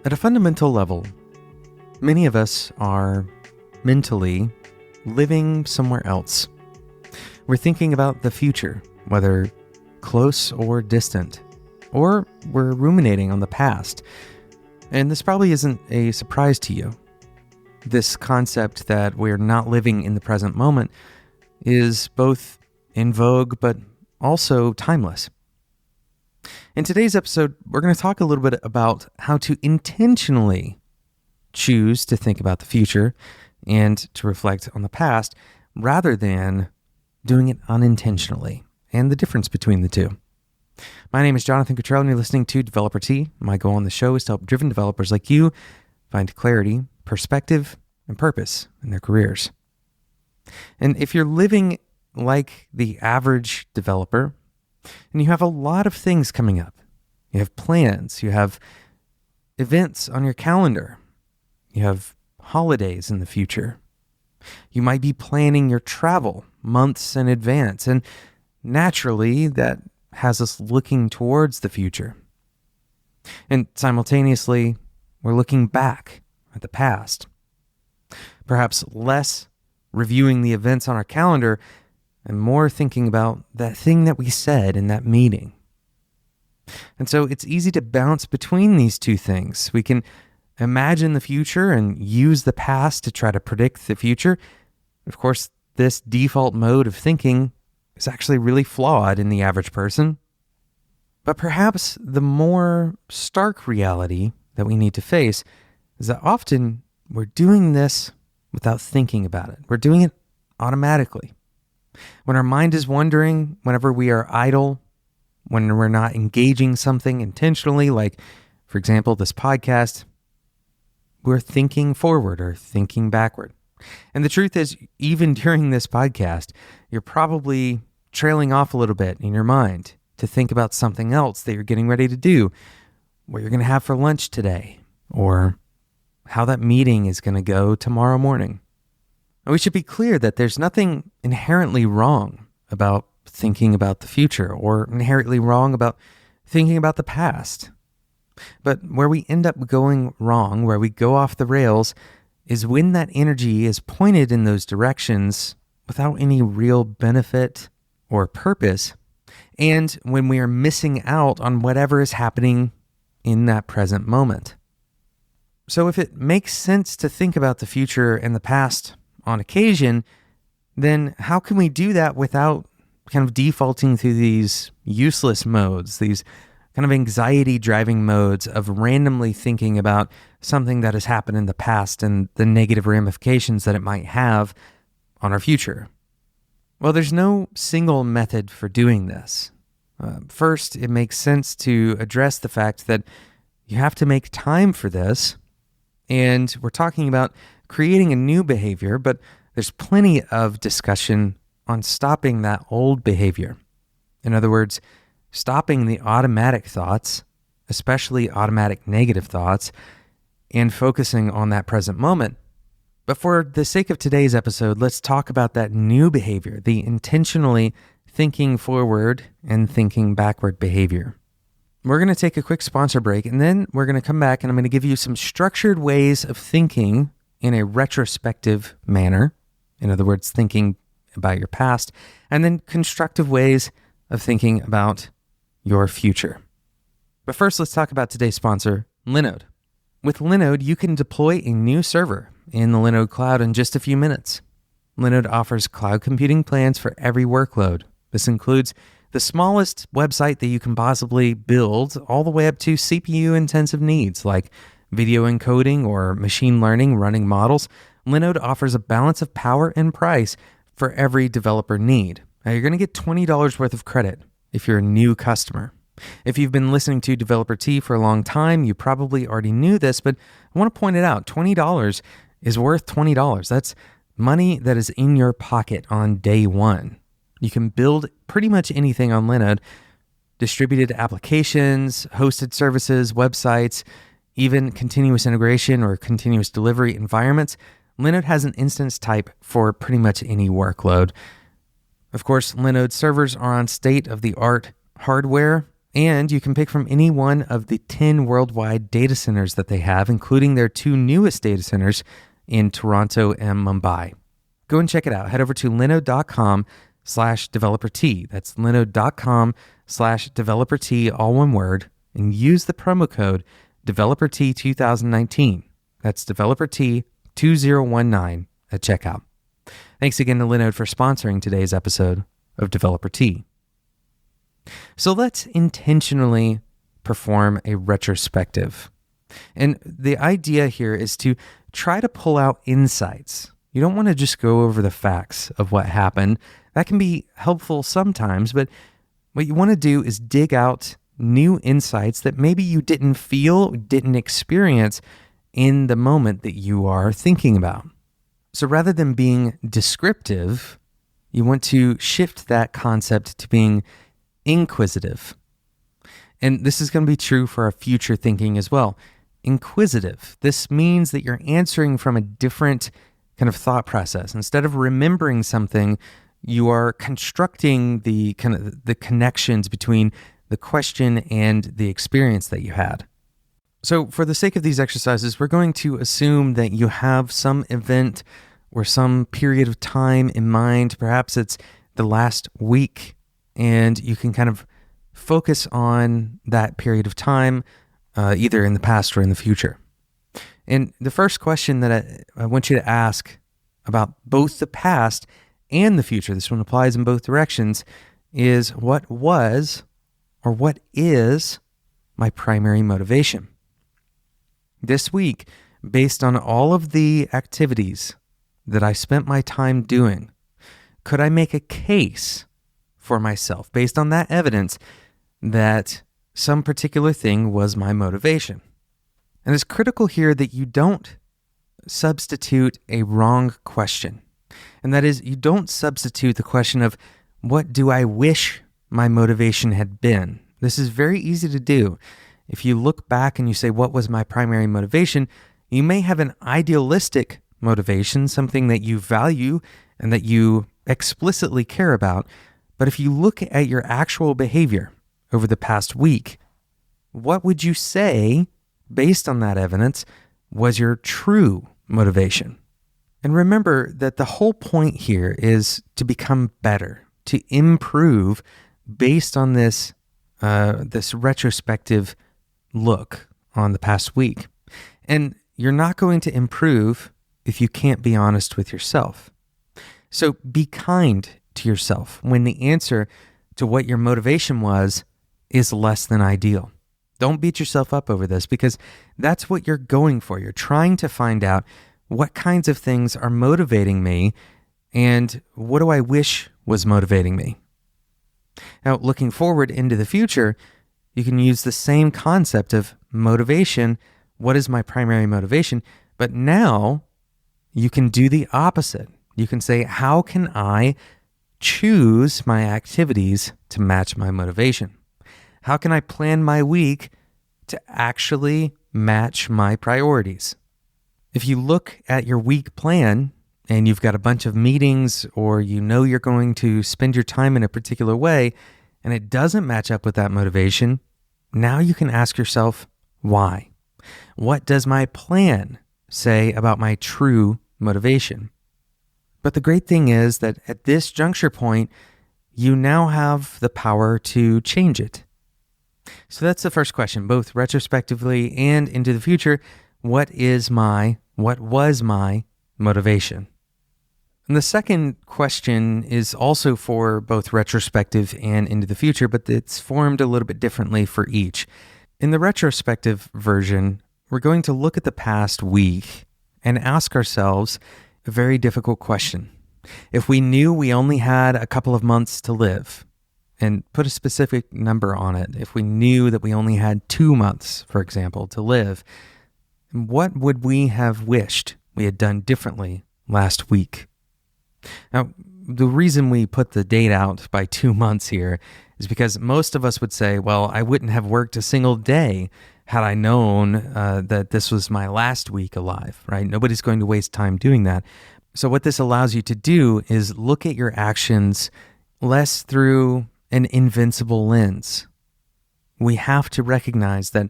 At a fundamental level, many of us are mentally living somewhere else. We're thinking about the future, whether close or distant, or we're ruminating on the past. And this probably isn't a surprise to you. This concept that we're not living in the present moment is both in vogue, but also timeless. In today's episode, we're going to talk a little bit about how to intentionally choose to think about the future and to reflect on the past rather than doing it unintentionally, and the difference between the two. My name is Jonathan Cottrell, and you're listening to Developer Tea. My goal on the show is to help driven developers like you find clarity, perspective, and purpose in their careers. And if you're living like the average developer, and you have a lot of things coming up, you have plans, you have events on your calendar, you have holidays in the future, you might be planning your travel months in advance, and naturally that has us looking towards the future. And simultaneously, we're looking back at the past. Perhaps less reviewing the events on our calendar and more thinking about that thing that we said in that meeting. And so it's easy to bounce between these two things. We can imagine the future and use the past to try to predict the future. Of course, this default mode of thinking is actually really flawed in the average person. But perhaps the more stark reality that we need to face is that often we're doing this without thinking about it. We're doing it automatically. When our mind is wandering, whenever we are idle, when we're not engaging something intentionally, like, for example, this podcast, we're thinking forward or thinking backward. And the truth is, even during this podcast, you're probably trailing off a little bit in your mind to think about something else that you're getting ready to do, what you're going to have for lunch today, or how that meeting is going to go tomorrow morning. And we should be clear that there's nothing inherently wrong about thinking about the future or inherently wrong about thinking about the past. But where we end up going wrong, where we go off the rails, is when that energy is pointed in those directions without any real benefit or purpose, and when we are missing out on whatever is happening in that present moment. So if it makes sense to think about the future and the past on occasion, then how can we do that without kind of defaulting to these useless modes, these kind of anxiety-driving modes of randomly thinking about something that has happened in the past and the negative ramifications that it might have on our future? Well, there's no single method for doing this. First, it makes sense to address the fact that you have to make time for this, and we're talking about creating a new behavior, but there's plenty of discussion on stopping that old behavior. In other words, stopping the automatic thoughts, especially automatic negative thoughts, and focusing on that present moment. But for the sake of today's episode, let's talk about that new behavior, the intentionally thinking forward and thinking backward behavior. We're going to take a quick sponsor break, and then we're going to come back and I'm going to give you some structured ways of thinking in a retrospective manner. In other words, thinking about your past, and then constructive ways of thinking about your future. But first, let's talk about today's sponsor, Linode. With Linode, you can deploy a new server in the Linode cloud in just a few minutes. Linode offers cloud computing plans for every workload. This includes the smallest website that you can possibly build, all the way up to CPU-intensive needs like video encoding or machine learning running models. Linode offers a balance of power and price for every developer need. Now, you're going to get $20 worth of credit if you're a new customer. If you've been listening to Developer Tea for a long time, you probably already knew this, but I want to point it out. $20 is worth $20. That's money that is in your pocket on day one. You can build pretty much anything on Linode: distributed applications, hosted services, websites, even continuous integration or continuous delivery environments. Linode has an instance type for pretty much any workload. Of course, Linode servers are on state-of-the-art hardware And you can pick from any one of the 10 worldwide data centers that they have, including their 2 newest data centers in Toronto and Mumbai. Go and check it out. Head over to linode.com/developer-T. That's linode.com/developer-T, all one word, and use the promo code developer-T2019. That's developer-T2019 at checkout. Thanks again to Linode for sponsoring today's episode of Developer T. So let's intentionally perform a retrospective. And the idea here is to try to pull out insights. You don't want to just go over the facts of what happened. That can be helpful sometimes, but what you want to do is dig out new insights that maybe you didn't feel, didn't experience in the moment that you are thinking about. So rather than being descriptive, you want to shift that concept to being inquisitive. And this is going to be true for our future thinking as well. Inquisitive. This means that you're answering from a different kind of thought process. Instead of remembering something, you are constructing the connections between the question and the experience that you had. So for the sake of these exercises, we're going to assume that you have some event or some period of time in mind. Perhaps it's the last week, and you can kind of focus on that period of time, either in the past or in the future. And the first question that I want you to ask about both the past and the future, this one applies in both directions, is what was or what is my primary motivation? This week, based on all of the activities that I spent my time doing, could I make a case for myself based on that evidence that some particular thing was my motivation? And it's critical here that you don't substitute a wrong question. And that is, you don't substitute the question of, what do I wish my motivation had been? This is very easy to do. If you look back and you say, what was my primary motivation? You may have an idealistic motivation, something that you value and that you explicitly care about. But if you look at your actual behavior over the past week, what would you say, based on that evidence, was your true motivation? And remember that the whole point here is to become better, to improve based on this retrospective look on the past week. And you're not going to improve if you can't be honest with yourself. So be kind to yourself when the answer to what your motivation was is less than ideal. Don't beat yourself up over this, because that's what you're going for. You're trying to find out what kinds of things are motivating me and what do I wish was motivating me. Now, looking forward into the future, you can use the same concept of motivation. What is my primary motivation? But now you can do the opposite. You can say, how can I choose my activities to match my motivation? How can I plan my week to actually match my priorities? If you look at your week plan and you've got a bunch of meetings, or you know you're going to spend your time in a particular way and it doesn't match up with that motivation, now you can ask yourself, why? What does my plan say about my true motivation? But the great thing is that at this juncture point, you now have the power to change it. So that's the first question, both retrospectively and into the future. What was my motivation? And the second question is also for both retrospective and into the future, but it's formed a little bit differently for each. In the retrospective version, we're going to look at the past week and ask ourselves a very difficult question. If we knew we only had a couple of months to live, and put a specific number on it, if we knew that we only had 2 months, for example, to live, what would we have wished we had done differently last week? Now, the reason we put the date out by 2 months here is because most of us would say, well, I wouldn't have worked a single day had I known that this was my last week alive, right? Nobody's going to waste time doing that. So what this allows you to do is look at your actions less through an invincible lens. we have to recognize that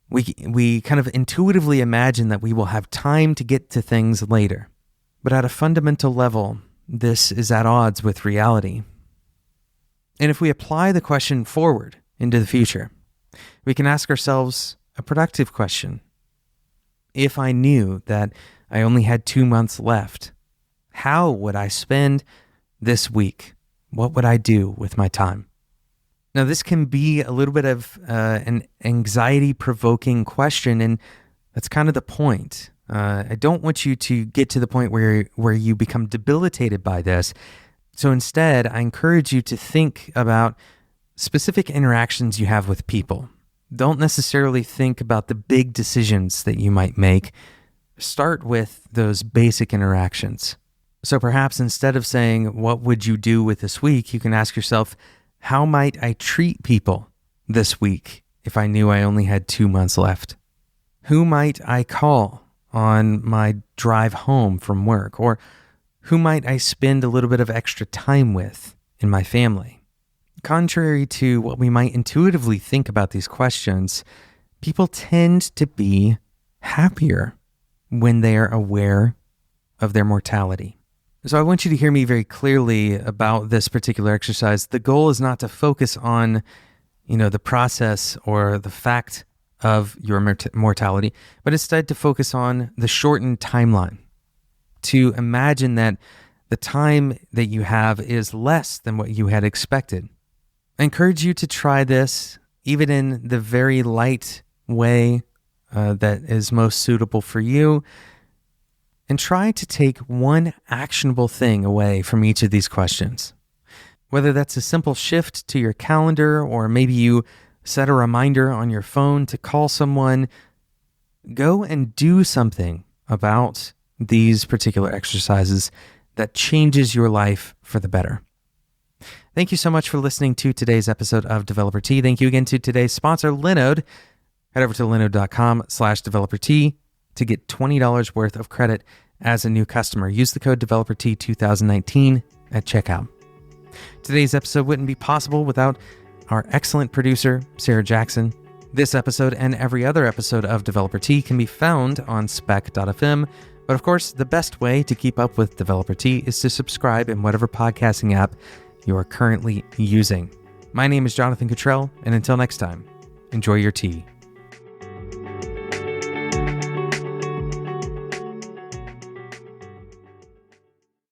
we kind of intuitively imagine that we will have time to get to things later. But at a fundamental level, this is at odds with reality. And if we apply the question forward into the future, we can ask ourselves a productive question. If I knew that I only had 2 months left, how would I spend this week? What would I do with my time? Now, this can be a little bit of an anxiety-provoking question, and that's kind of the point. I don't want you to get to the point where you become debilitated by this. So instead, I encourage you to think about specific interactions you have with people. Don't necessarily think about the big decisions that you might make. Start with those basic interactions. So perhaps instead of saying, what would you do with this week? You can ask yourself, how might I treat people this week if I knew I only had 2 months left? Who might I call on my drive home from work? Or who might I spend a little bit of extra time with in my family? Contrary to what we might intuitively think about these questions, people tend to be happier when they are aware of their mortality. So I want you to hear me very clearly about this particular exercise. The goal is not to focus on, the process or the fact of your mortality, but instead to focus on the shortened timeline. To imagine that the time that you have is less than what you had expected. I encourage you to try this, even in the very light way that is most suitable for you. And try to take one actionable thing away from each of these questions. Whether that's a simple shift to your calendar, or maybe you set a reminder on your phone to call someone, go and do something about these particular exercises that changes your life for the better. Thank you so much for listening to today's episode of Developer Tea. Thank you again to today's sponsor, Linode. Head over to linode.com/developertea to get $20 worth of credit as a new customer. Use the code DeveloperT2019 at checkout. Today's episode wouldn't be possible without our excellent producer, Sarah Jackson. This episode and every other episode of Developer Tea can be found on spec.fm. But of course, the best way to keep up with Developer Tea is to subscribe in whatever podcasting app you are currently using. My name is Jonathan Cottrell, and until next time, enjoy your tea.